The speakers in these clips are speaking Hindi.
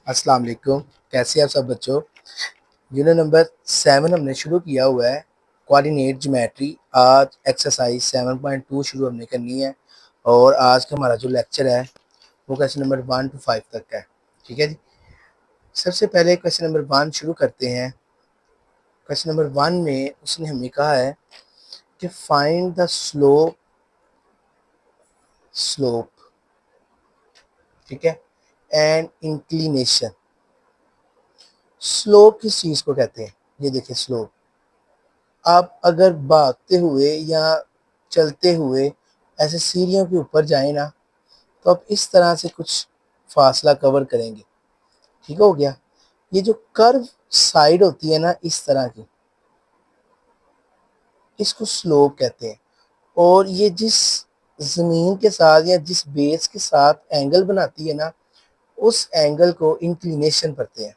अस्सलाम वालेकुम। कैसे हैं आप सब बच्चों। यूनिट नंबर 7 हमने शुरू किया हुआ है, कोऑर्डिनेट ज्योमेट्री। आज एक्सरसाइज 7.2 शुरू हमने करनी है और आज का हमारा जो लेक्चर है वो क्वेश्चन नंबर 1 to 5 तक का है। ठीक है जी। सबसे पहले क्वेश्चन नंबर 1 शुरू करते हैं। क्वेश्चन नंबर 1 में उसने हमें कहा है कि फाइंड द स्लोप स्लोप ठीक है, एंड इंक्लिनेशन। स्लोप किस चीज़ को कहते हैं? ये देखिए, स्लोप आप अगर भागते हुए या चलते हुए ऐसे सीढ़ियों के ऊपर जाए ना, तो आप इस तरह से कुछ फासला कवर करेंगे। ठीक हो गया। ये जो कर्व साइड होती है ना, इस तरह की, इसको स्लोप कहते हैं। और ये जिस जमीन के साथ या जिस बेस के साथ एंगल बनाती है ना, उस एंगल को इंक्लिनेशन करते हैं,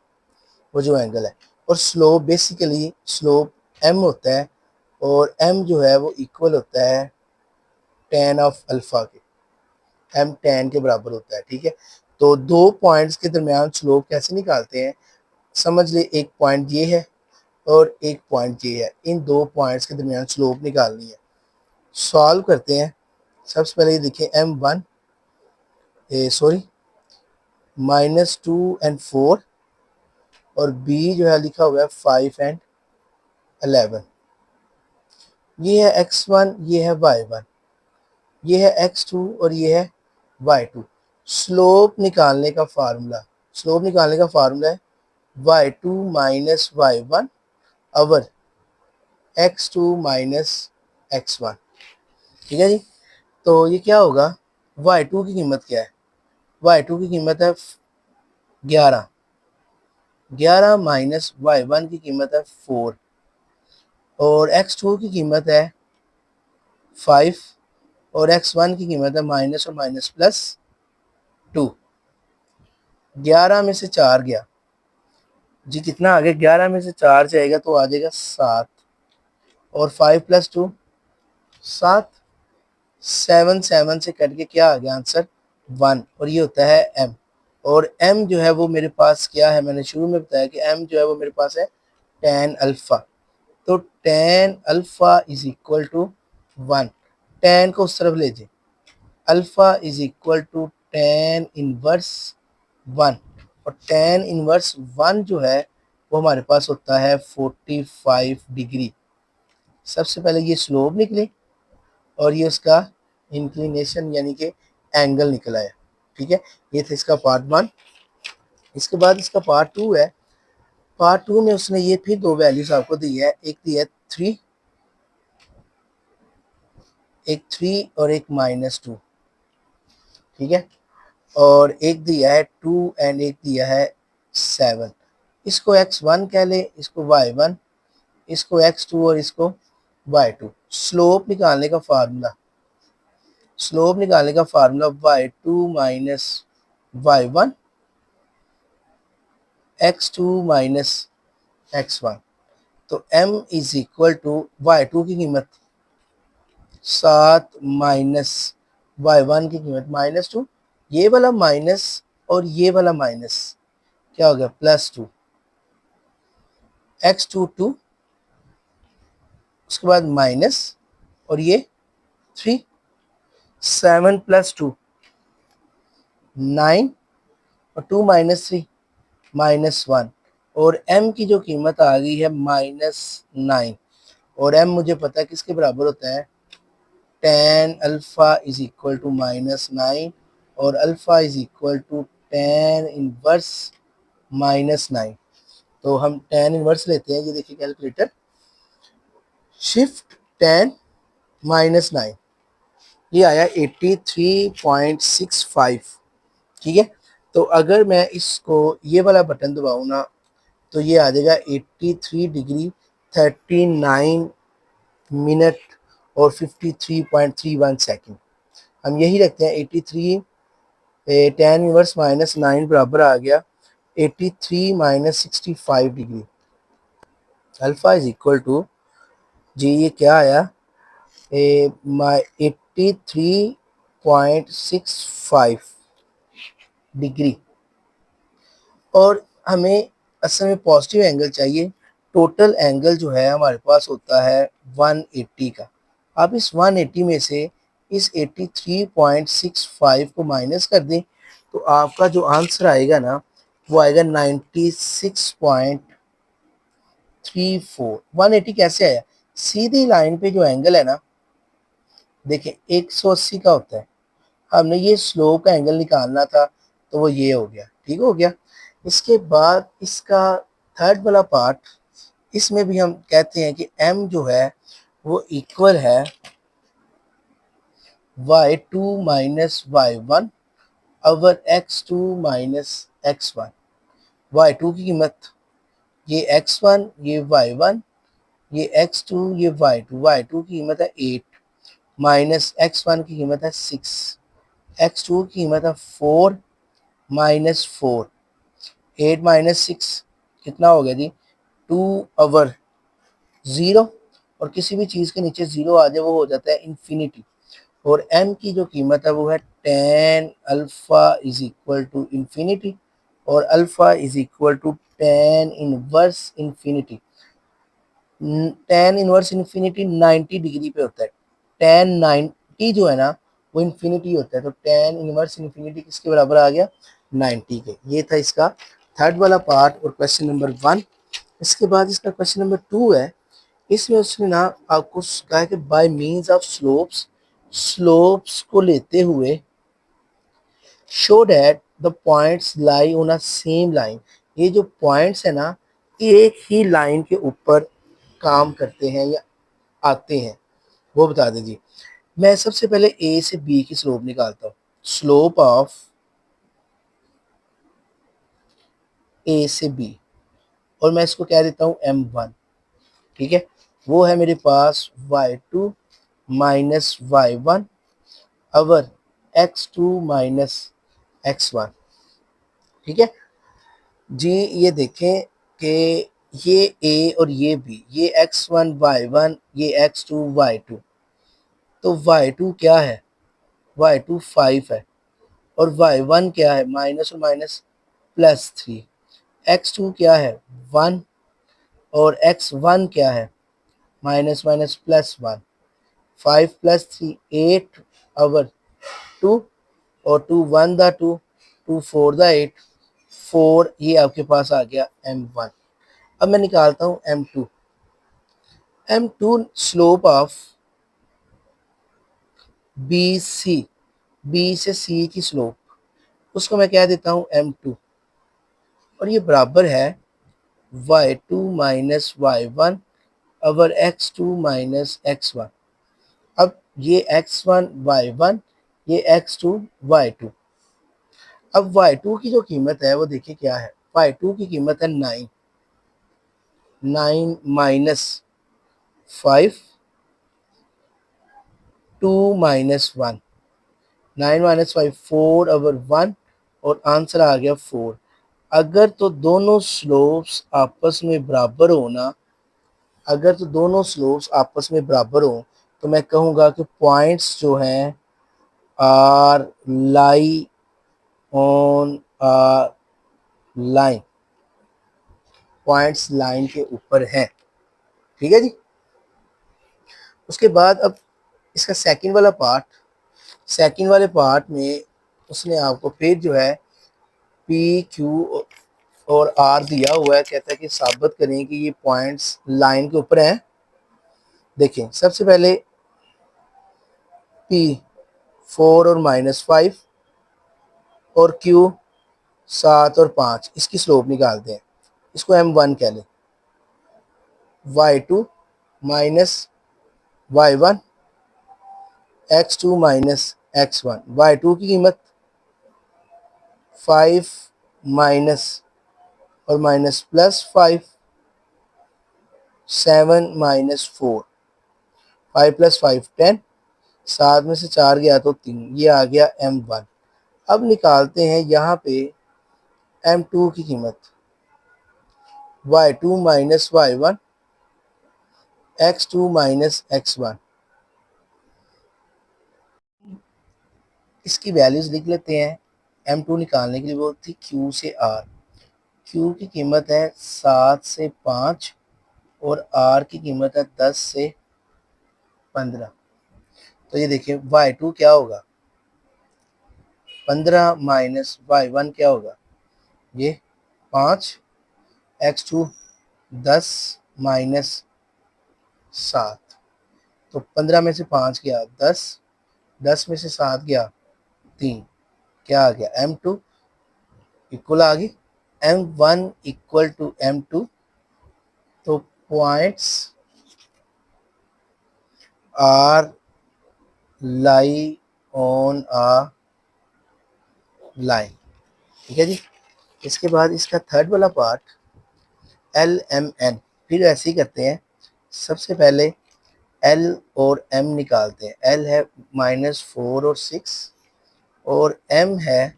वो जो एंगल है। और स्लोप बेसिकली स्लोप एम होता है, और एम जो है वो इक्वल होता है टेन ऑफ अल्फा के। एम टेन के बराबर होता है। ठीक है। तो दो पॉइंट्स के दरमियान स्लोप कैसे निकालते हैं, समझ ले। एक पॉइंट ये है और एक पॉइंट ये है, इन दो पॉइंट्स के दरमियान स्लोप निकालनी है। सॉल्व करते हैं। सबसे पहले ये देखिए, M1 सॉरी -2 and 4, और B जो है लिखा हुआ है 5 and 11। ये है x1, ये है y1, ये है x2 और ये है y2। स्लोप निकालने का फार्मूला, है y2 माइनस y1 अवर x2 माइनस x1। ठीक है जी। तो ये क्या होगा, y2 की कीमत क्या है? y2 की कीमत है 11, 11 माइनस y1 की कीमत है 4, और x2 की कीमत है 5, और x1 की कीमत है माइनस और माइनस प्लस 2। 11 में से 4 गया जी, कितना आ गया? 11 में से 4 जाएगा तो आ जाएगा 7, और 5 प्लस 2 7। 7 7 से कट के क्या आ गया आंसर? 1, और ये होता है m। और m जो है वो मेरे पास क्या है, मैंने शुरू में बताया कि m जो है वो मेरे पास है tan अल्फा। तो tan alpha is equal to 1। tan को उस तरफ ले जाए, alpha is equal to tan inverse 1, और tan इनवर्स 1 जो है वो हमारे पास होता है 45 डिग्री। सबसे पहले ये स्लोप निकले और ये उसका इंक्लिनेशन यानी कि एंगल निकला है। ठीक है। ये था इसका पार्ट 1। इसके बाद इसका पार्ट 2 है। पार्ट 2 में उसने ये फिर दो वैल्यूज आपको दी है, एक दी है 3, एक 3 और एक -2। ठीक है। और एक दिया है 2 एंड एक दिया है 7। इसको x1 कह ले, इसको y1, इसको x2 और इसको y2। स्लोप निकालने का formula y2 minus y1 x2 minus x1। तो m is equal to y2 की कीमत 7 माइनस y1 की कीमत -2। ये वाला माइनस और ये वाला माइनस क्या हो गया? +2। x2 2, उसके बाद माइनस, और ये 3। 7 + 2 9, और 2 - 3 -1, और m की जो कीमत आ गई है -9। और m मुझे पता है किसके बराबर होता है, tan alpha is equal to -9, और alpha is equal to tan inverse -9। तो हम tan इनवर्स लेते हैं। ये देखिए कैलकुलेटर, शिफ्ट tan -9, ये आया 83.65। ठीक है। तो अगर मैं इसको ये वाला बटन दबाऊँ ना, तो ये आ जाएगा 83 डिग्री 39 मिनट और 53.31 सेकंड। हम यही रखते हैं 83, tan इनवर्स -9 बराबर आ गया 83 - 65 degree. Alpha is equal to जी, ये क्या आया, 83.65 डिग्री। और हमें असल में पॉजिटिव एंगल चाहिए। टोटल एंगल जो है हमारे पास होता है 180 का। आप इस 180 में से इस 83.65 को माइनस कर दें तो आपका जो आंसर आएगा ना वो आएगा 96.34। 180 कैसे आया? सीधी लाइन पे जो एंगल है ना, देखें 180 का होता है, हमने ये स्लोप का एंगल निकालना था तो वो ये हो गया, ठीक हो गया। इसके बाद इसका थर्ड वाला पार्ट, इसमें भी हम कहते हैं कि m जो है वो इक्वल है y2 minus y1 over x2 minus x1। y2 की कीमत ये x1, ये y1, ये x2, ये y2। y2 की कीमत है 8 माइनस x1 की कीमत है 6, x2 की कीमत है 4 माइनस 4। 8 माइनस 6 कितना हो गया जी? 2/0। और किसी भी चीज़ के नीचे ज़ीरो आ जाए वो हो जाता है इन्फिनिटी। और m की जो कीमत है वो है tan alpha is equal to infinity, और alpha is equal to tan inverse infinity. tan inverse infinity 90 degree पे होता है। tan 90 जो है ना वो इन्फिनिटी होता है, तो tan इनवर्स इन्फिनिटी किसके बराबर आ गया? 90 के। ये था इसका थर्ड वाला पार्ट और क्वेश्चन नंबर 1। इसके बाद इसका क्वेश्चन नंबर 2 है। इसमें उसने ना आपको कहा है कि bye means of slopes, slopes को लेते हुए show that the points lie on a same line. ये जो पॉइंट्स है ना एक ही लाइन के ऊपर काम करते हैं या आते हैं, वो बता दीजिए। मैं सबसे पहले ए से बी की स्लोप निकालता हूँ। स्लोप ऑफ ए से बी, और मैं इसको कह देता हूँ m1, ठीक है। वो है मेरे पास y2 माइनस y1 अवर x2 माइनस x1, ठीक है जी। ये देखें कि ये a और ये b, ये x1 y1, ये x2 y2। तो y2 क्या है? y2 5 है, और y1 क्या है? माइनस और माइनस +3। x2 क्या है? 1, और x1 क्या है? Minus minus +1। 5 + 3 8 ओवर 2, और 2 1 दा 2, 2 4 दा 8, 4। ये आपके पास आ गया m1। अब मैं निकालता हूँ m2। m2 slope of B C, B से सी की स्लोप, उसको मैं कह देता हूँ m2, और ये बराबर है y2 minus y1 over x2 minus x1। अब ये x1 y1, ये x2 y2। अब y2 की जो कीमत है वो देखिए क्या है। y2 की कीमत है 9, 9 माइनस 5, 2 माइनस 1, 9 माइनस 5 4 ओवर 1, और आंसर आ गया 4। अगर तो दोनों स्लोप्स आपस में बराबर हो ना, अगर तो दोनों स्लोप्स आपस में बराबर हो तो मैं कहूँगा कि पॉइंट्स जो हैं are lie on a line, points line के ऊपर हैं, ठीक है जी। उसके बाद अब इसका सेकंड वाला पार्ट, सेकंड वाले पार्ट में उसने आपको फिर जो है पी क्यू और आर दिया हुआ है। कहता है कि साबित करें कि ये पॉइंट्स लाइन के ऊपर हैं। देखें सबसे पहले पी 4 और -5, और क्यू 7 और 5, इसकी स्लोप निकालते हैं। इसको m1 कह लें। y2 minus y1, x2 minus x1। y2 की कीमत 5 माइनस और माइनस +5, 7 माइनस 4, 5 + 5 10, 7 में से 4 गया तो 3, ये आ गया m1। अब निकालते हैं यहाँ पे m2 की कीमत। y2 minus y1, x2 minus x1। इसकी वैल्यूज लिख लेते हैं। m2 निकालने के लिए वो थी q से r। क्यू की कीमत है 7 से 5 और आर की कीमत है 10 से 15। तो ये देखिए y2 क्या होगा, 15 माइनस y1 क्या होगा, ये 5, x2 10 माइनस 7। तो 15 में से 5 गया 10, 10 में से 7 गया 3, क्या आ गया m2 इक्वल आ गई m1 इक्वल टू m2। तो points are lie on a line. ठीक है जी। इसके बाद इसका थर्ड वाला पार्ट एल एम एन, फिर ऐसे ही करते हैं। सबसे पहले एल और एम निकालते हैं। एल है -4 और 6 और एम है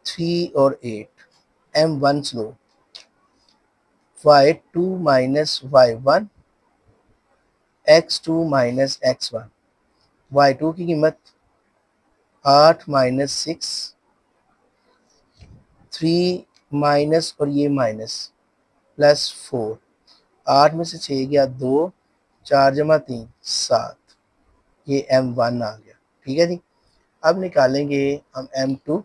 3 और 8। m1 slow y2 minus y1 x2 minus x1। y2 की कीमत 8 माइनस 6, 3 माइनस और ये माइनस प्लस 4। 8 में से 6 गया 2, 4 जमा 3 7, ये m1 आ गया। ठीक है जी। अब निकालेंगे हम m2।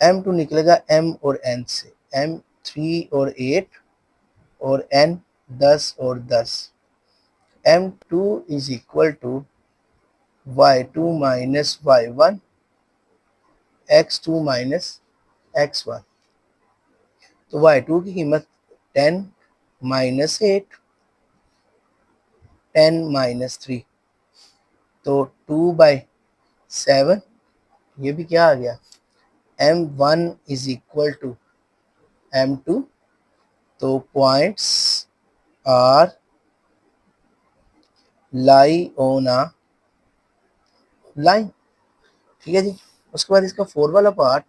m2 निकलेगा m और n से, m 3 और 8 और n 10 और 10। m2 is equal to y2 minus y1 x2 minus x1। तो y2 की कीमत 10 माइनस 8, 10 माइनस 3, तो 2/7। ये भी क्या आ गया, m1 is equal to m2। तो points are lie on a line. ठीक है जी। उसके बाद इसका फोर वाला पार्ट,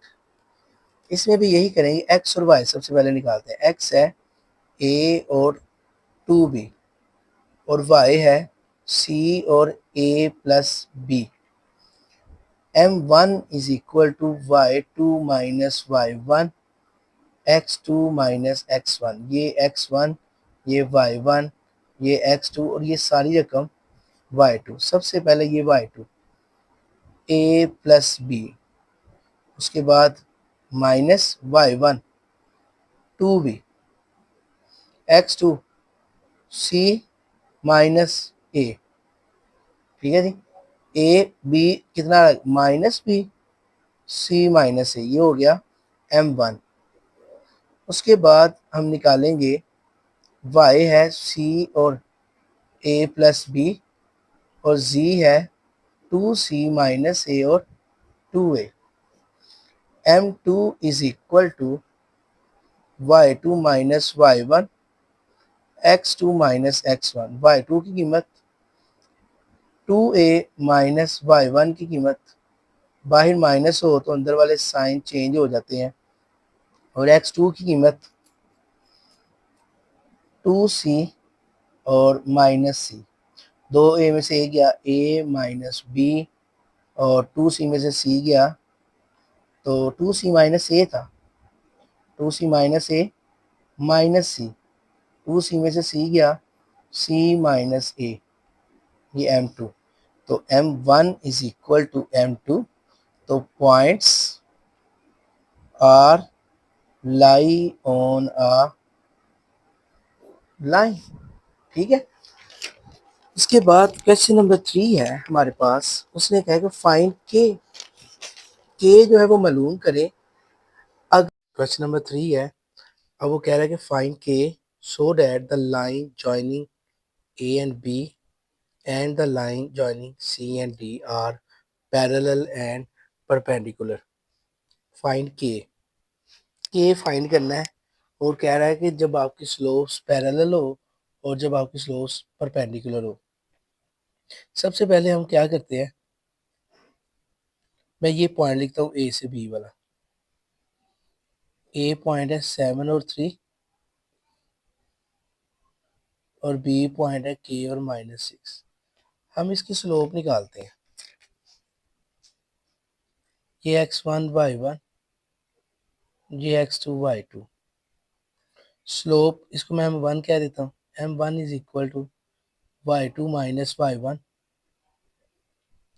इसमें भी यही करेंगे। एक्स और वाई सबसे पहले निकालते हैं। एक्स है ए और 2b और वाई है सी और A plus B. m1 is equal to y2 minus y1 x2 minus x1। ये x1, ये y1, ये x2 और ये सारी रकम y2। सबसे पहले ये y2 a प्लस बी, उसके बाद minus y1 2b, x2 c minus a। ठीक है जी। ए बी कितना माइनस बी, सी माइनस ए, ये हो गया m1। उसके बाद हम निकालेंगे y है c और a प्लस बी और z है 2c माइनस a और 2a। m2 is equal to y2 minus y1 x2 minus x1। y2 की कीमत 2a माइनस y1 की कीमत, बाहर माइनस हो तो अंदर वाले साइन चेंज हो जाते हैं, और x2 की कीमत 2c और माइनस सी। दो ए में से ए गया a माइनस बी और 2c में से c गया, तो 2c माइनस ए था, 2c माइनस ए माइनस सी, 2c में से c गया c माइनस ए, ये m2। तो m1 is equal to m2। तो points are lie on a line. ठीक है। इसके बाद क्वेश्चन नंबर 3 है हमारे पास। उसने कहा कि फाइंड के जो है वो मालूम करें। अगर क्वेश्चन नंबर 3 है, अब वो कह रहा है कि find k so that the line joining a and b and the line joining C and D are parallel and perpendicular. Find K। K find करना है और कह रहा है कि जब आपकी स्लोप्स पैरेलल हो और जब आपकी स्लोप्स परपेंडिकुलर हो। सबसे पहले हम क्या करते हैं, मैं ये पॉइंट लिखता हूँ ए से बी वाला। ए पॉइंट है 7 और 3 और बी पॉइंट है के और -6। हम इसकी स्लोप निकालते हैं। ये x1 y1, ये x2 y2। स्लोप इसको मैं m1 कह देता हूँ, m1 is equal to y2 minus y1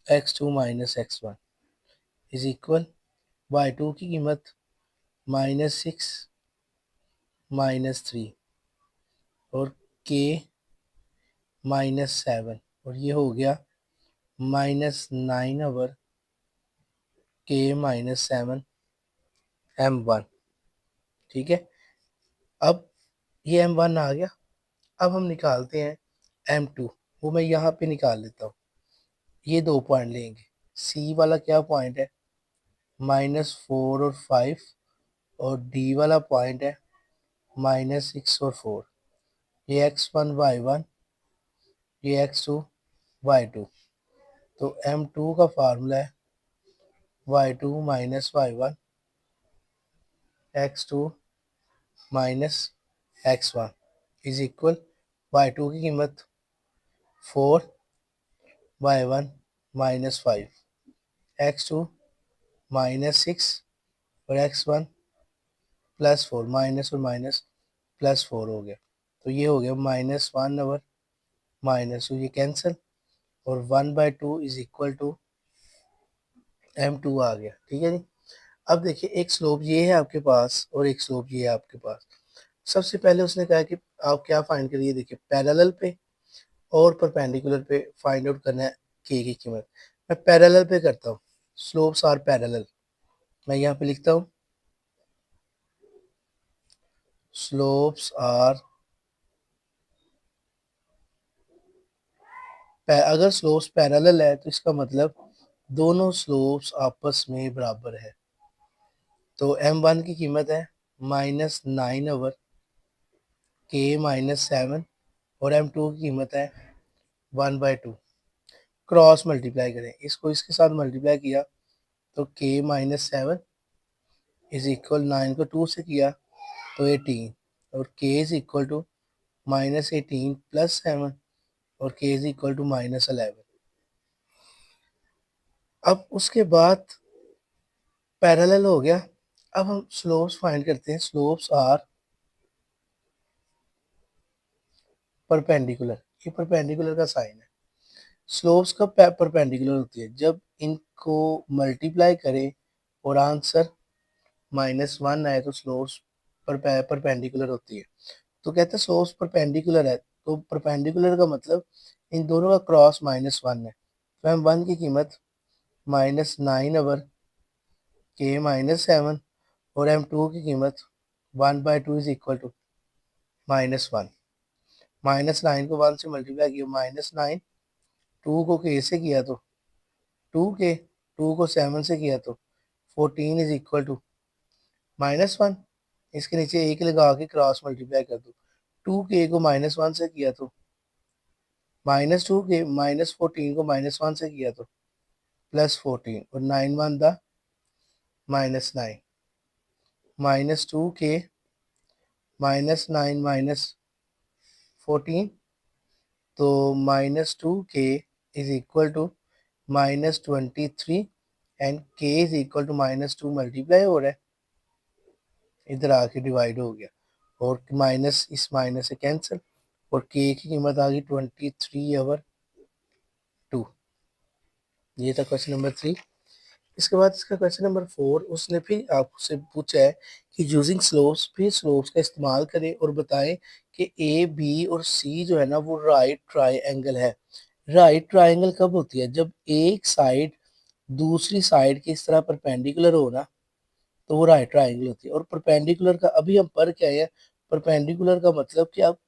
x2 minus x1 is equal y2 की कीमत -6 -3 और k -7 और ये हो गया -9 ओवर k -7 m1। ठीक है, अब ये m1 आ गया। अब हम निकालते हैं m2, वो मैं यहाँ पे निकाल लेता हूँ। ये दो पॉइंट लेंगे, c वाला क्या पॉइंट है -4 और 5 और d वाला पॉइंट है -6 और 4। ये x1 y1, ये x2 y2। तो m2 का फार्मूला है y2 minus y1 x2 minus x1 is equal y2 की कीमत 4 y1 माइनस 5 x2 -6 और x1 +4, माइनस और माइनस +4 हो गया। तो ये हो गया -1 ओवर -2, ये कैंसिल और 1/2 इज इक्वल टू m2 आ गया। ठीक है जी। अब देखिए एक स्लोप ये है आपके पास और एक स्लोप ये है आपके पास। सबसे पहले उसने कहा कि आप क्या फाइंड करिए, देखिए पैरेलल पे और परपेंडिकुलर पे फाइंड आउट करना है के की कीमत। मैं पैरेलल पे करता हूँ, स्लोप्स आर पैरेलल। मैं यहाँ पे लिखता हूँ स्लोप्स आर, अगर स्लोप्स पैरेलल है तो इसका मतलब दोनों स्लोप्स आपस में बराबर है। तो m1 की कीमत है -9 ओवर k -7 और m2 की कीमत है 1/2। क्रॉस मल्टीप्लाई करें, इसको इसके साथ मल्टीप्लाई किया तो k -7 इज इक्वल 9 को 2 से किया तो 18 और k इज इक्वल टू -18 + 7 और k इज इक्वल टू -11। अब उसके बाद पैरेलल हो गया। अब हम स्लोप्स फाइंड करते हैं। स्लोप्स आर परपेंडिकुलर, ये परपेंडिकुलर का साइन है। स्लोप्स कब परपेंडिकुलर होती है, जब इनको मल्टीप्लाई करें और आंसर -1 आए तो स्लोप्स परपेंडिकुलर होती है। तो कहते हैं स्लोप्स परपेंडिकुलर है, तो परपेंडिकुलर का मतलब इन दोनों का क्रॉस -1 है। तो m1 की कीमत -9 ओवर k -7 और m2 की कीमत 1/2 इज इक्वल टू -1। -9 को 1 से मल्टीप्लाई किया -9, 2 को k से किया तो 2k, 2 को 7 से किया तो 14 इज इक्वल टू -1। इसके नीचे एक लगा के क्रॉस मल्टीप्लाई कर दो। 2k को -1 से किया तो -2k, -14 को -1 से किया तो +14 और 9 1 दा -9, -2k -9 -14 तो -2k is equal to -23 and k is equal to -2 multiply हो रहा है, इधर आके डिवाइड हो गया और माइनस इस माइनस से कैंसिल और k की कीमत आ गई 23/2। ये था क्वेश्चन नंबर 3। इसके बाद इसका क्वेश्चन नंबर 4, उसने फिर आपसे पूछा है कि यूजिंग स्लोप्स, फिर स्लोप्स का इस्तेमाल करें और बताएं कि ए बी और सी जो है ना वो राइट ट्राइंगल है। राइट ट्राइंगल कब होती है, जब एक साइड दूसरी साइड के इस तरह परपेंडिकुलर हो ना, तो वो राइट ट्राइंगल होती है। और परपेंडिकुलर का अभी हम पढ़ के आए हैं, परपेंडिकुलर का मतलब कि आप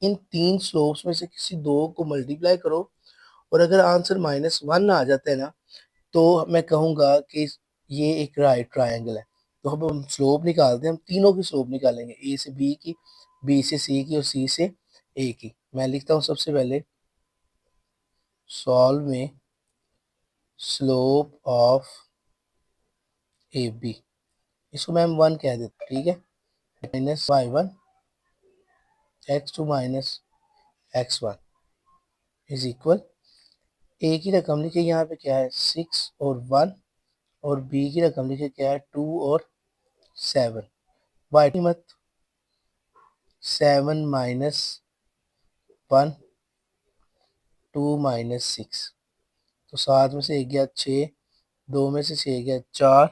इन तीन स्लोप्स में से किसी दो को मल्टीप्लाई करो और अगर आंसर -1 आ जाता है ना, तो मैं कहूँगा कि ये एक राइट ट्राइंगल है। तो अब हम स्लोप निकालते हैं, हम तीनों की स्लोप निकालेंगे, ए से बी की, बी से सी की और सी से ए की। मैं लिखता हूँ सबसे पहले सॉल्व में स्लोप ऑफ ए बी, इसको मैं 1 कह देता हूँ। ठीक है, -y1 x2 -x1 is equal, ए की रकम लिखे यहाँ पे क्या है 6 और 1 और बी की रकम लिखे क्या है 2 और 7। वाई की कीमत 7 माइनस 1, 2 माइनस 6। तो 7 में से 1 गया 6, 2 में से 6 गया 4।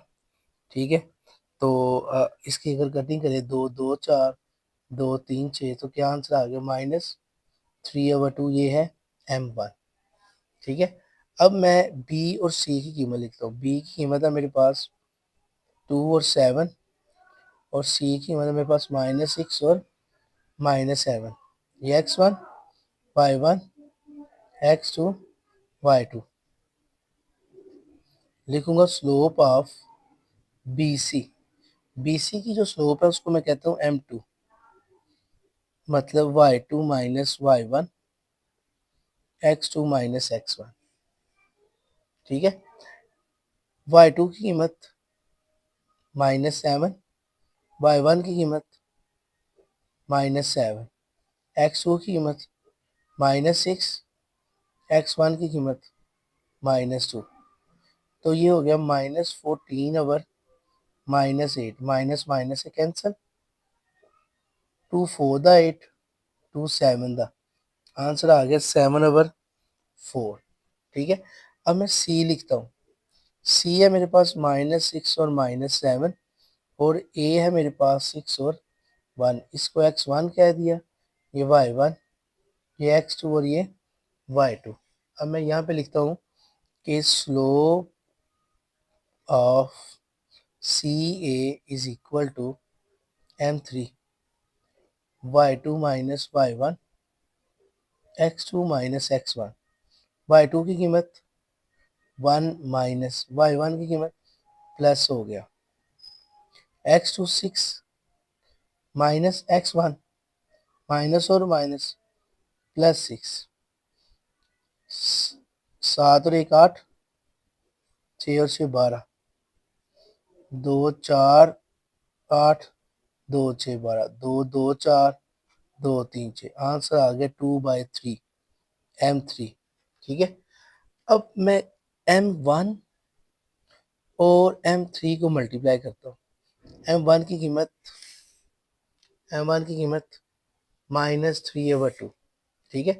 ठीक है, तो इसकी अगर कटिंग करें 2 2 4, 2 3 6, तो क्या आंसर आ गया -3/2। ये है m1। ठीक है, अब मैं b और c की कीमत लिखता हूँ। b की कीमत है मेरे पास 2 और 7, और c की कीमत है मेरे पास -6 और -7। ये x1 y1 x2 y2। लिखूंगा स्लोप ऑफ BC की जो स्लोप है उसको मैं कहता हूँ m2, मतलब y2 minus y1 x2 minus x1। ठीक है, y2 की कीमत -7, y1 की कीमत -7, x2 की कीमत -6, x1 की कीमत -2। तो ये हो गया -14/, -8, माइनस माइनस से कैंसिल, 2 4 दा 8, 2 7 दा, आंसर आ गया 7/4। ठीक है, अब मैं सी लिखता हूँ। सी है मेरे पास -6 और -7, और ए है मेरे पास 6 और 1। इसको x1 कह दिया, ये y1, ये x2 और ये y2। अब मैं यहाँ पे लिखता हूँ कि slope of c a is equal to m3 y2 minus y1 x2 minus x1। y2 की कीमत 1 माइनस y1 की कीमत प्लस हो गया x2 6 माइनस x1, माइनस और माइनस प्लस 6, 7 और 1 8, 6 और 6 12, 2 4 8, 2 6 12, 2 2 4, 2 3 6, आंसर आ गया 2/3 m3। ठीक है, अब मैं m1 और m3 को मल्टीप्लाई करता हूँ। m1 की कीमत -3/2। ठीक है,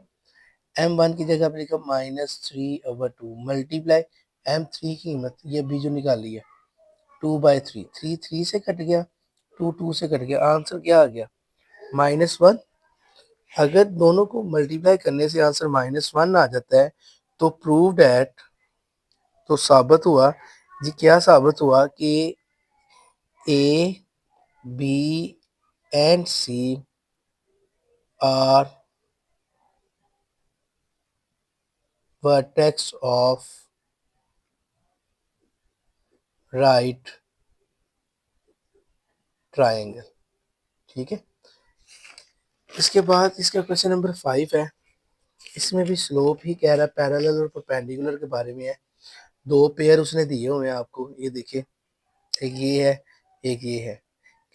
m1 की जगह पे लिखा -3/2 मल्टीप्लाई m3 की कीमत, ये भी जो निकाली है 2/3, 3 3 से कट गया, 2 2 से कट गया, आंसर क्या आ गया -1। अगर दोनों को मल्टीप्लाई करने से आंसर -1 आ जाता है तो प्रूव डैट, तो साबित हुआ जी, क्या साबित हुआ कि a b and c are vertex of right triangle. ठीक है, इसके बाद इसका क्वेश्चन नंबर 5 है। इसमें भी स्लोप ही कह रहा है, पैरेलल और परपेंडिकुलर के बारे में है। दो पेयर उसने दिए हुए हैं आपको, ये देखिए, एक ये है, एक ये है।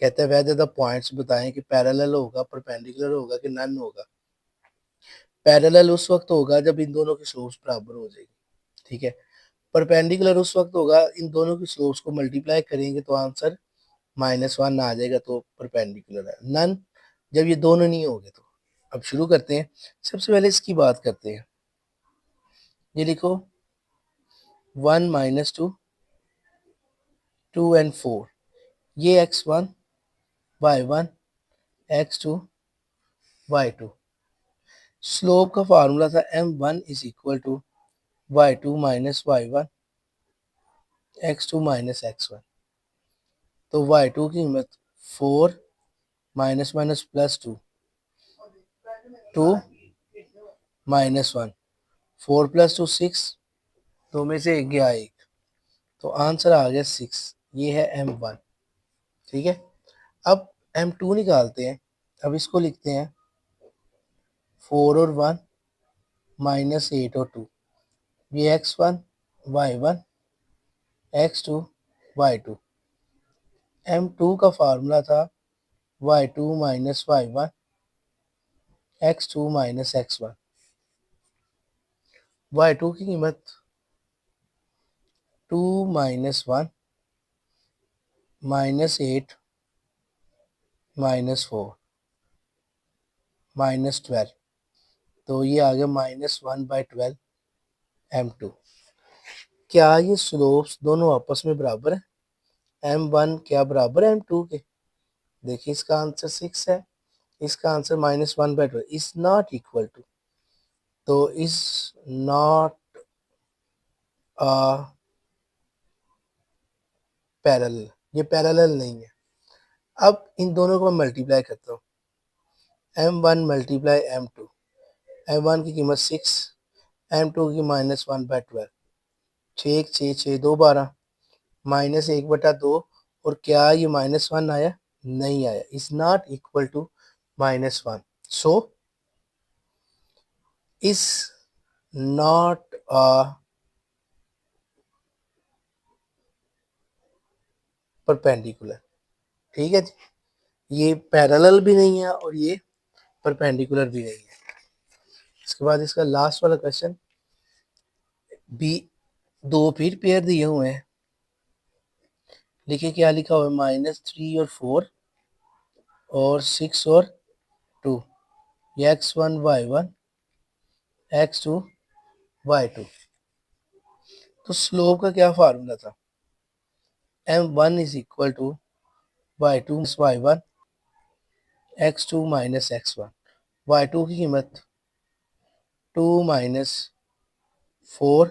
कहते हैं वेदर द पॉइंट्स बताएं कि पैरेलल होगा, परपेंडिकुलर होगा कि नन होगा। पैरेलल उस वक्त होगा जब इन दोनों की स्लोप्स बराबर हो जाएगी। ठीक है, परपेंडिकुलर उस वक्त होगा इन दोनों की स्लोप्स को मल्टीप्लाई करेंगे तो आंसर -1 आ जाएगा, तो परपेंडिकुलर है। नन जब ये दोनों नहीं होंगे तो। अब शुरू करते हैं, सबसे पहले इसकी बात करते हैं। ये लिखो 1 -2, 2 एंड 4, ये x1 y1 x2 y2। Slope का फार्मूला था m1 is equal to y2 minus y1 x2 minus x1। तो y2 की कीमत 4 माइनस माइनस प्लस 2, 2 माइनस 1, 4 + 2 6, दो में से एक गया एक, तो आंसर आ गया 6। ये है m1। ठीक है, अब m2 निकालते हैं। अब इसको लिखते हैं 4 और 1 -8 और 2। ये x1 y1 x2 y2। m2 का फार्मूला था y2 minus y1 x2 minus x1। y2 की कीमत 2 -1 -8 -4। -12, तो ये आ गया -1/12 m2। क्या ये स्लोप्स दोनों आपस में बराबर है? m1 क्या बराबर है m2 के? देखिए इसका आंसर 6 है, इसका answer -1/12 is not equal to, तो इज नॉट अ पैरेलल, ये पैरेलल नहीं है। अब इन दोनों को मैं मल्टीप्लाई करता हूँ, m1 मल्टीप्लाई m2, m1 की कीमत 6, m2 की -1/12, 6 6 6 2 12, -1/2, और क्या ये -1 आया? नहीं आया, is not equal to -1, so is not a perpendicular. ठीक है जी, ये पैरेलल भी नहीं है और ये परपेंडिकुलर भी नहीं है। इसके बाद इसका लास्ट वाला क्वेश्चन बी, दो फिर पेयर दिए हुए हैं, देखिए क्या लिखा हुआ है, -3 और 4 और 6 और 2, ये x1 y1 x2 y2। तो स्लोप का क्या फार्मूला था? m1 is equal to y2 y1 x2 x1। y2 की कीमत 2 -4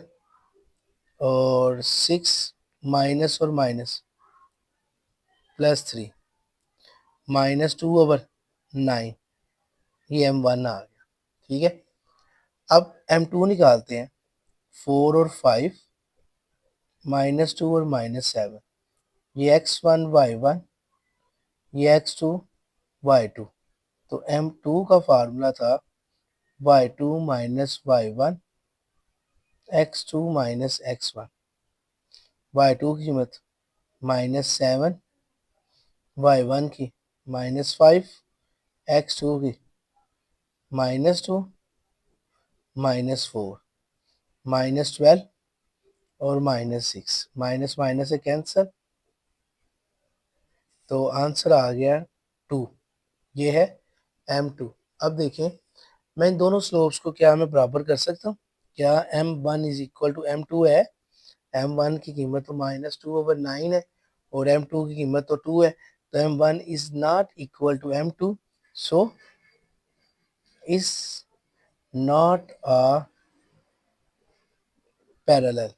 और 6 माइनस और माइनस +3 -2/9, ये m1 आ गया। ठीक है, अब m2 निकालते हैं, 4 और 5 -2 और -7, ये x1 y1 ये x2 y2। तो m2 का फार्मूला था y2 y1 x2 x1। y2 की कीमत -7, y1 की -5, x2 की -2 -4 -12 और -6, माइनस माइनस से कैंसर, तो आंसर आ गया 2, ये है m2। अब देखें, मैं इन दोनों स्लोप्स को क्या मैं बराबर कर सकता हूँ? क्या m1 is equal to m2 है? m1 की कीमत तो -2/9 है और m2 की कीमत तो 2 है, तो m1 is not equal to m2, so is not a parallel.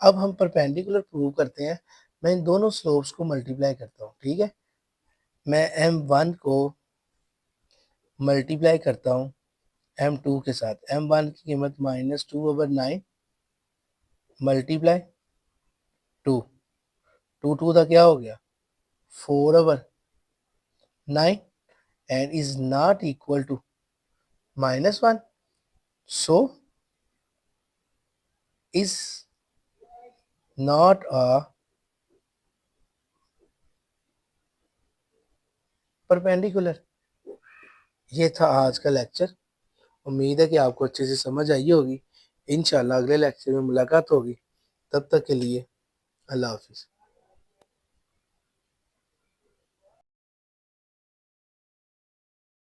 अब हम परपेंडिकुलर प्रूव करते हैं, मैं इन दोनों स्लोप्स को मल्टीप्लाई करता हूँ। ठीक है, मैं m1 को मल्टीप्लाई करता हूँ m2 के साथ, m1 की कीमत -2/9 मल्टीप्लाई 2, 2 2 का क्या हो गया 4/9 and is not equal to -1, so is not a perpendicular. ये था आज का लेक्चर, उम्मीद है कि आपको अच्छे से समझ आई होगी। इंशाल्लाह अगले लेक्चर में मुलाकात होगी, तब तक के लिए अल्लाह हाफिज़।